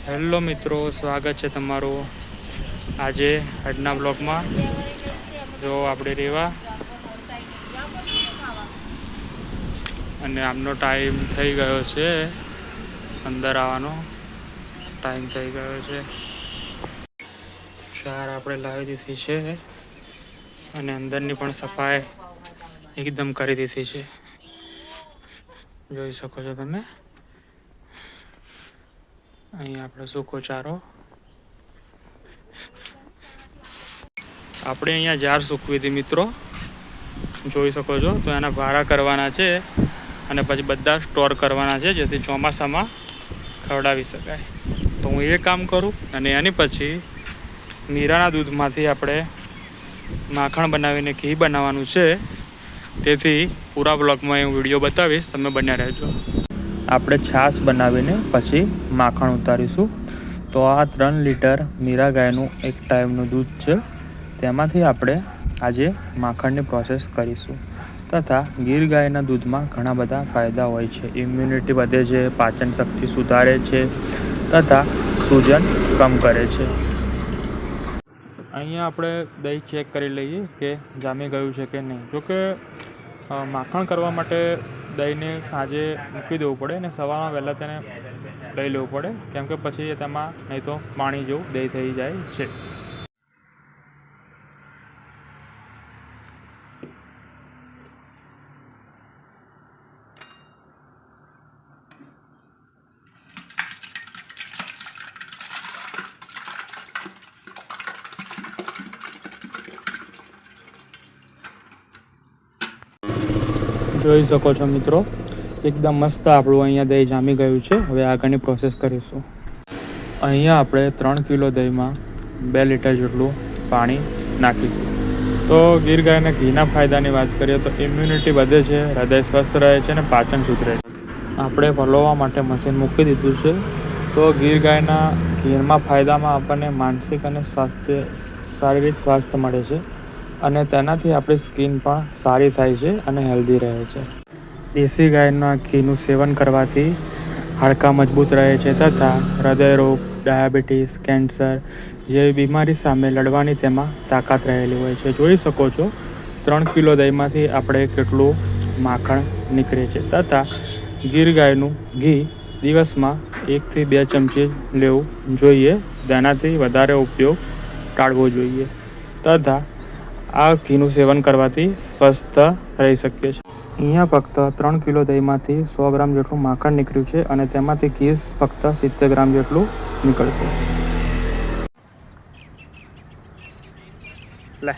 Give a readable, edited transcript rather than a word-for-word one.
Hello મિત્રો, સ્વાગત છે તમારું આજે આજના બ્લોગમાં. જો આપણે રેવા અને આમનો ટાઈમ થઈ ગયો છે, અંદર આવવાનો ટાઈમ થઈ ગયો છે. ચાર આપણે લાવી દીધી છે અને અંદરની પણ સફાઈ એકદમ કરી દીધી છે, જોઈ શકો છો તમે. અહીં આપણે સૂકો ચારો, આપણે અહીંયા જાર સૂકવી હતી મિત્રો, જોઈ શકો છો. તો એના ભારા કરવાના છે અને પછી બધા સ્ટોર કરવાના છે, જેથી ચોમાસામાં ખવડાવી શકાય. તો હું એ કામ કરું અને એની પછી નીરાના દૂધમાંથી આપણે માખણ બનાવીને ઘી બનાવવાનું છે. તેથી પૂરા બ્લોગમાં હું વિડીયો બતાવીશ, તમે બન્યા રહેજો. આપણે છાશ બનાવીને પછી માખણ ઉતારીશું. તો આ 3 લીટર નીરા ગાયનું એક ટાઈમનું દૂધ છે, તેમાંથી આપણે આજે માખણની પ્રોસેસ કરીશું. તથા ગીર ગાયના દૂધમાં ઘણા બધા ફાયદા હોય છે. ઇમ્યુનિટી વધે છે, પાચન શક્તિ સુધારે છે તથા સૂજન કમ કરે છે. અહીંયા આપણે દહીં ચેક કરી લઈએ કે જામી ગયું છે કે નહીં. જોકે માખણ કરવા માટે દહીંને સાંજે મૂકી દેવું પડે અને સવારમાં વહેલા તેને લઈ લેવું પડે, કેમ કે પછી તેમાં નહીં તો પાણી જેવું દહીં થઈ જાય છે. જોઈ શકો છો મિત્રો, એકદમ મસ્ત આપણું અહીંયા દહીં જામી ગયું છે. હવે આગળની પ્રોસેસ કરીશું. અહીંયા આપણે 3 કિલો દહીંમાં 2 લીટર જેટલું પાણી નાખીશું. તો ગીર ગાયના ઘીના ફાયદાની વાત કરીએ તો ઇમ્યુનિટી વધે છે, હૃદય સ્વસ્થ રહે છે અને પાચન સુધરે છે. આપણે વલોવા માટે મશીન મૂકી દીધું છે. તો ગીર ગાયના ઘીમાં ફાયદામાં આપણને માનસિક અને શારીરિક સ્વાસ્થ્ય મળે છે અને તેનાથી આપણી સ્કિન પણ સારી થાય છે અને હેલ્ધી રહે છે. દેશી ગાયના ઘીનું સેવન કરવાથી હાડકાં મજબૂત રહે છે તથા હૃદયરોગ, ડાયાબિટીસ, કેન્સર જેવી બીમારી સામે લડવાની તેમાં તાકાત રહેલી હોય છે. જોઈ શકો છો 3 કિલો દહીંમાંથી આપણે કેટલું માખણ નીકળે છે. તથા ગીર ગાયનું ઘી દિવસમાં 1 થી 2 ચમચી લેવું જોઈએ, તેનાથી વધારે ઉપયોગ ટાળવો જોઈએ. તથા આ ઘીનું સેવન કરવાથી સ્વસ્થ રહી શકીએ છીએ. અહીંયા ફક્ત 3 કિલો દહીંમાંથી 100 ગ્રામ જેટલું માખણ નીકળ્યું છે અને તેમાંથી ઘી ફક્ત 70 ગ્રામ જેટલું નીકળશે. લે